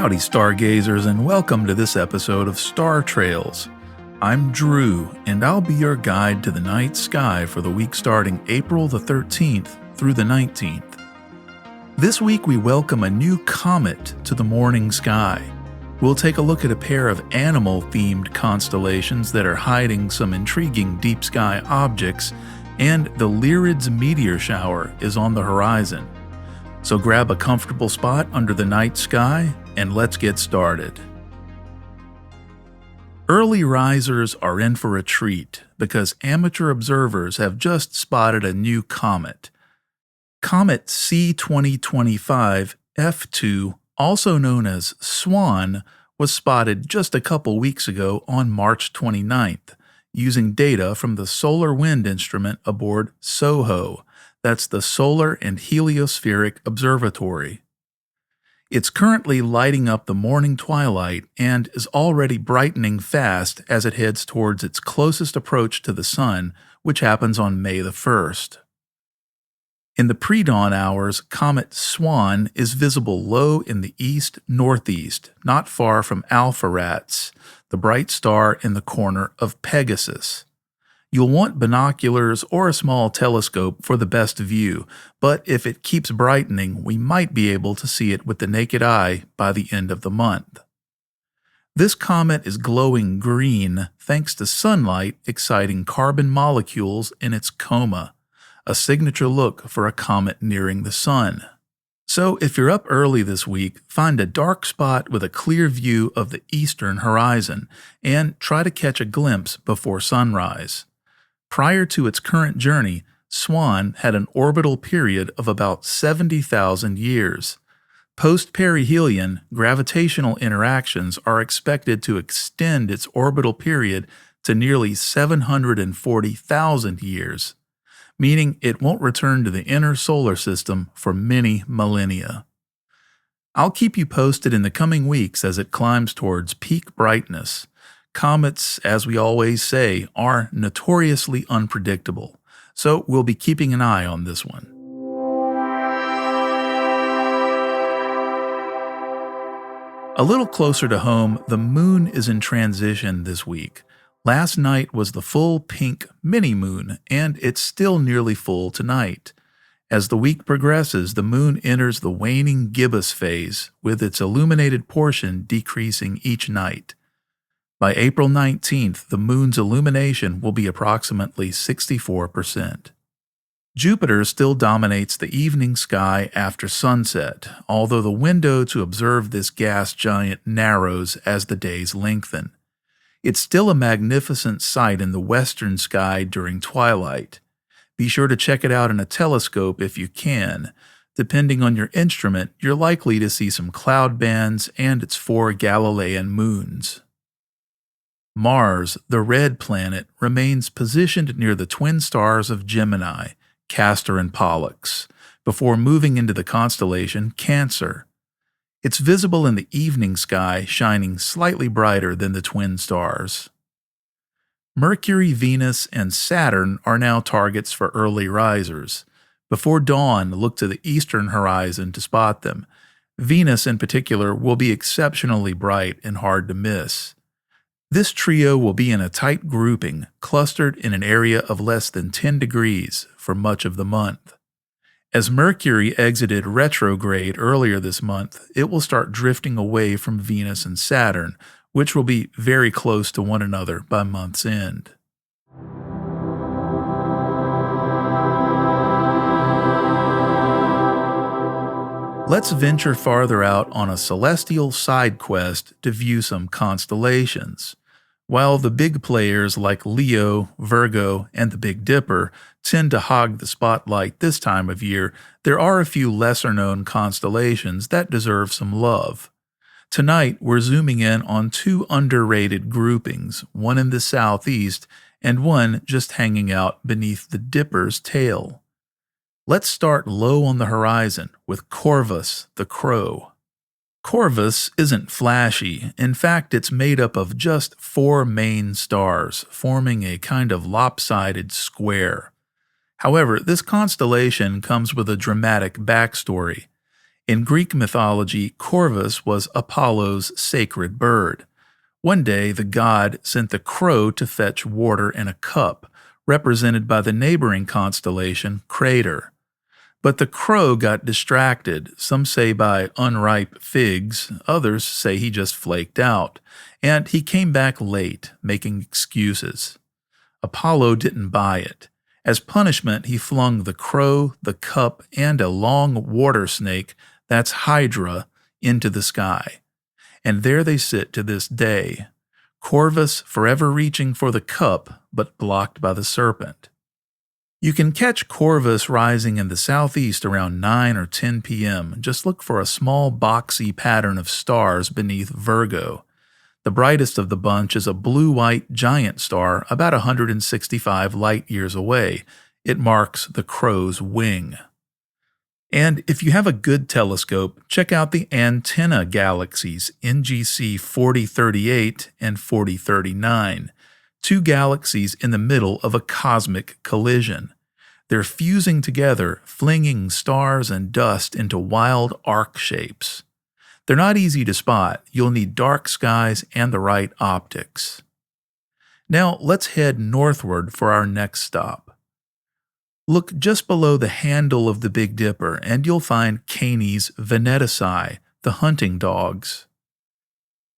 Howdy, stargazers, and welcome to this episode of Star Trails. I'm Drew, and I'll be your guide to the night sky for the week starting April the 13th through the 19th. This week we welcome a new comet to the morning sky. We'll take a look at a pair of animal-themed constellations that are hiding some intriguing deep sky objects, and the Lyrids meteor shower is on the horizon. So grab a comfortable spot under the night sky, and let's get started. Early risers are in for a treat because amateur observers have just spotted a new comet. Comet C2025 F2, also known as SWAN, was spotted just a couple weeks ago on March 29th, using data from the solar wind instrument aboard SOHO. That's the Solar and Heliospheric Observatory. It's currently lighting up the morning twilight and is already brightening fast as it heads towards its closest approach to the Sun, which happens on May the 1st. In the pre-dawn hours, Comet SWAN is visible low in the east-northeast, not far from Alpheratz, the bright star in the corner of Pegasus. You'll want binoculars or a small telescope for the best view, but if it keeps brightening, we might be able to see it with the naked eye by the end of the month. This comet is glowing green thanks to sunlight exciting carbon molecules in its coma, a signature look for a comet nearing the Sun. So if you're up early this week, find a dark spot with a clear view of the eastern horizon and try to catch a glimpse before sunrise. Prior to its current journey, SWAN had an orbital period of about 70,000 years. Post-perihelion, gravitational interactions are expected to extend its orbital period to nearly 740,000 years, meaning it won't return to the inner solar system for many millennia. I'll keep you posted in the coming weeks as it climbs towards peak brightness. Comets, as we always say, are notoriously unpredictable, so we'll be keeping an eye on this one. A little closer to home, the moon is in transition this week. Last night was the full pink mini-moon, and it's still nearly full tonight. As the week progresses, the moon enters the waning gibbous phase, with its illuminated portion decreasing each night. By April 19th, the moon's illumination will be approximately 64%. Jupiter still dominates the evening sky after sunset, although the window to observe this gas giant narrows as the days lengthen. It's still a magnificent sight in the western sky during twilight. Be sure to check it out in a telescope if you can. Depending on your instrument, you're likely to see some cloud bands and its 4 Galilean moons. Mars, the red planet, remains positioned near the twin stars of Gemini, Castor and Pollux, before moving into the constellation Cancer. It's visible in the evening sky, shining slightly brighter than the twin stars. Mercury, Venus, and Saturn are now targets for early risers. Before dawn, look to the eastern horizon to spot them. Venus, in particular, will be exceptionally bright and hard to miss. This trio will be in a tight grouping, clustered in an area of less than 10 degrees for much of the month. As Mercury exited retrograde earlier this month, it will start drifting away from Venus and Saturn, which will be very close to one another by month's end. Let's venture farther out on a celestial side quest to view some constellations. While the big players like Leo, Virgo, and the Big Dipper tend to hog the spotlight this time of year, there are a few lesser-known constellations that deserve some love. Tonight, we're zooming in on 2 underrated groupings, one in the southeast and one just hanging out beneath the Dipper's tail. Let's start low on the horizon with Corvus, the Crow. Corvus isn't flashy. In fact, it's made up of just 4 main stars, forming a kind of lopsided square. However, this constellation comes with a dramatic backstory. In Greek mythology, Corvus was Apollo's sacred bird. One day, the god sent the crow to fetch water in a cup, represented by the neighboring constellation Crater. But the crow got distracted, some say by unripe figs, others say he just flaked out, and he came back late, making excuses. Apollo didn't buy it. As punishment, he flung the crow, the cup, and a long water snake, that's Hydra, into the sky. And there they sit to this day. Corvus forever reaching for the cup, but blocked by the serpent. You can catch Corvus rising in the southeast around 9 or 10 p.m. Just look for a small boxy pattern of stars beneath Virgo. The brightest of the bunch is a blue-white giant star about 165 light-years away. It marks the crow's wing. And if you have a good telescope, check out the antenna galaxies NGC 4038 and 4039. Two galaxies in the middle of a cosmic collision. They're fusing together, flinging stars and dust into wild arc shapes. They're not easy to spot. You'll need dark skies and the right optics. Now let's head northward for our next stop. Look just below the handle of the Big Dipper and you'll find Canes Venatici, the hunting dogs.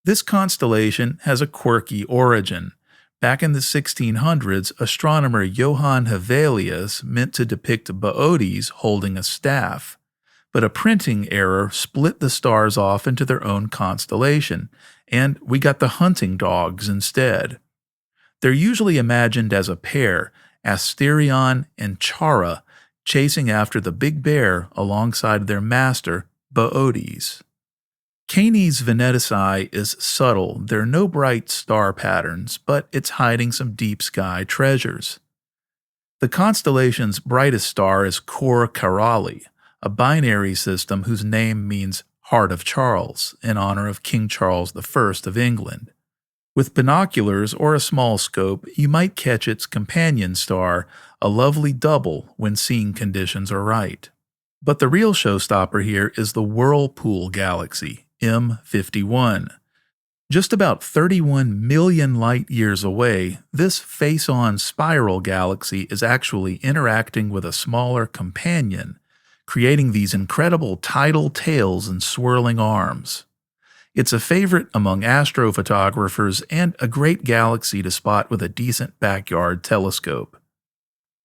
This constellation has a quirky origin. Back in the 1600s, astronomer Johann Hevelius meant to depict Boötes holding a staff, but a printing error split the stars off into their own constellation, and we got the hunting dogs instead. They're usually imagined as a pair, Asterion and Chara, chasing after the big bear alongside their master, Boötes. Canes Venatici is subtle. There are no bright star patterns, but it's hiding some deep sky treasures. The constellation's brightest star is Cor Caroli, a binary system whose name means Heart of Charles, in honor of King Charles I of England. With binoculars or a small scope, you might catch its companion star, a lovely double when seeing conditions are right. But the real showstopper here is the Whirlpool Galaxy, M51. Just about 31 million light-years away, this face-on spiral galaxy is actually interacting with a smaller companion, creating these incredible tidal tails and swirling arms. It's a favorite among astrophotographers and a great galaxy to spot with a decent backyard telescope.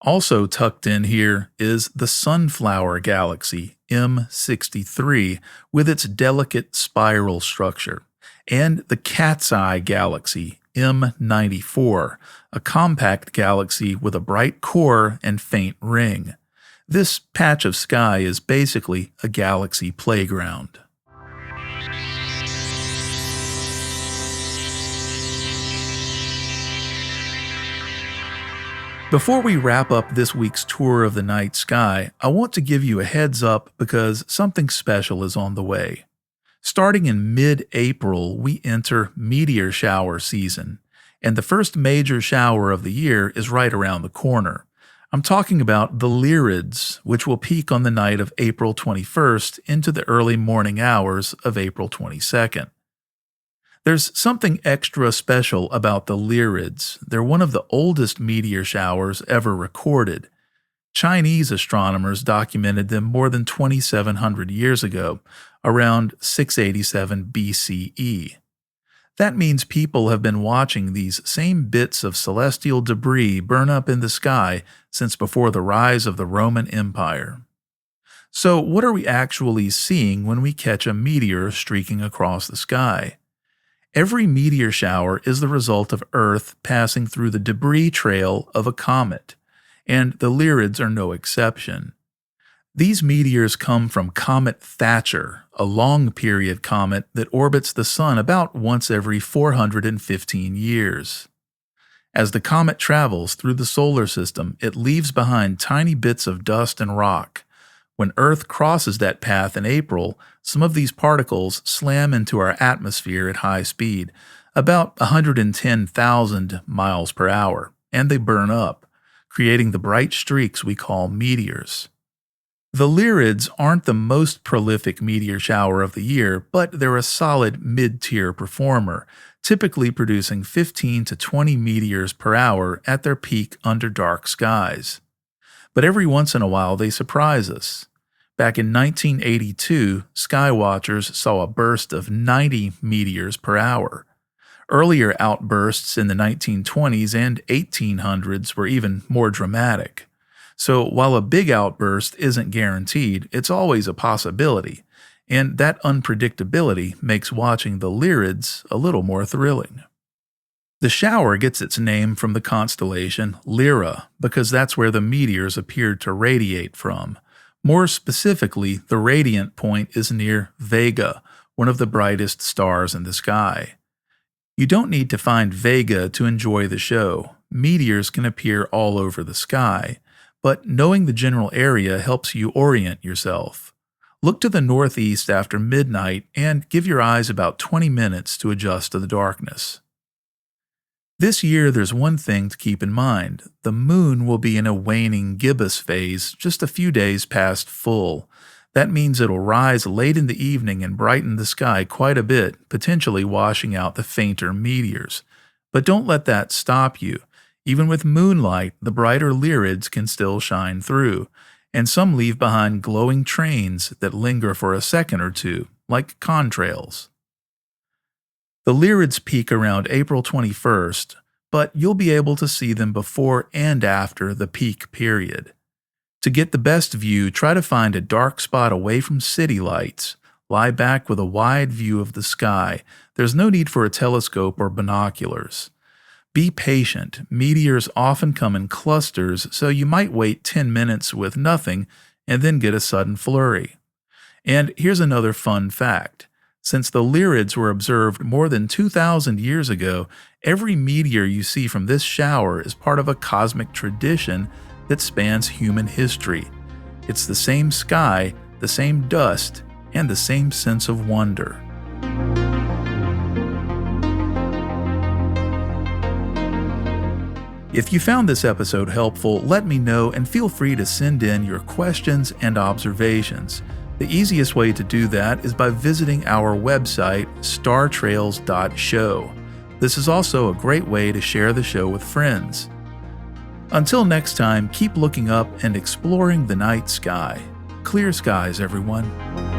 Also tucked in here is the Sunflower Galaxy, M63, with its delicate spiral structure, and the Cat's Eye Galaxy, M94, a compact galaxy with a bright core and faint ring. This patch of sky is basically a galaxy playground. Before we wrap up this week's tour of the night sky, I want to give you a heads up because something special is on the way. Starting in mid-April, we enter meteor shower season, and the first major shower of the year is right around the corner. I'm talking about the Lyrids, which will peak on the night of April 21st into the early morning hours of April 22nd. There's something extra special about the Lyrids. They're one of the oldest meteor showers ever recorded. Chinese astronomers documented them more than 2,700 years ago, around 687 BCE. That means people have been watching these same bits of celestial debris burn up in the sky since before the rise of the Roman Empire. So what are we actually seeing when we catch a meteor streaking across the sky? Every meteor shower is the result of Earth passing through the debris trail of a comet, and the Lyrids are no exception. These meteors come from Comet Thatcher, a long-period comet that orbits the Sun about once every 415 years. As the comet travels through the solar system, it leaves behind tiny bits of dust and rock. When Earth crosses that path in April, some of these particles slam into our atmosphere at high speed, about 110,000 miles per hour, and they burn up, creating the bright streaks we call meteors. The Lyrids aren't the most prolific meteor shower of the year, but they're a solid mid-tier performer, typically producing 15 to 20 meteors per hour at their peak under dark skies. But every once in a while they surprise us. Back in 1982, skywatchers saw a burst of 90 meteors per hour. Earlier outbursts in the 1920s and 1800s were even more dramatic. So while a big outburst isn't guaranteed, it's always a possibility, and that unpredictability makes watching the Lyrids a little more thrilling. The shower gets its name from the constellation Lyra, because that's where the meteors appeared to radiate from. More specifically, the radiant point is near Vega, one of the brightest stars in the sky. You don't need to find Vega to enjoy the show. Meteors can appear all over the sky, but knowing the general area helps you orient yourself. Look to the northeast after midnight and give your eyes about 20 minutes to adjust to the darkness. This year there's one thing to keep in mind. The moon will be in a waning gibbous phase just a few days past full. That means it'll rise late in the evening and brighten the sky quite a bit, potentially washing out the fainter meteors. But don't let that stop you. Even with moonlight, the brighter Lyrids can still shine through, and some leave behind glowing trains that linger for a second or two, like contrails. The Lyrids peak around April 21st, but you'll be able to see them before and after the peak period. To get the best view, try to find a dark spot away from city lights. Lie back with a wide view of the sky. There's no need for a telescope or binoculars. Be patient. Meteors often come in clusters, so you might wait 10 minutes with nothing and then get a sudden flurry. And here's another fun fact. Since the Lyrids were observed more than 2,000 years ago, every meteor you see from this shower is part of a cosmic tradition that spans human history. It's the same sky, the same dust, and the same sense of wonder. If you found this episode helpful, let me know and feel free to send in your questions and observations. The easiest way to do that is by visiting our website, startrails.show. This is also a great way to share the show with friends. Until next time, keep looking up and exploring the night sky. Clear skies, everyone.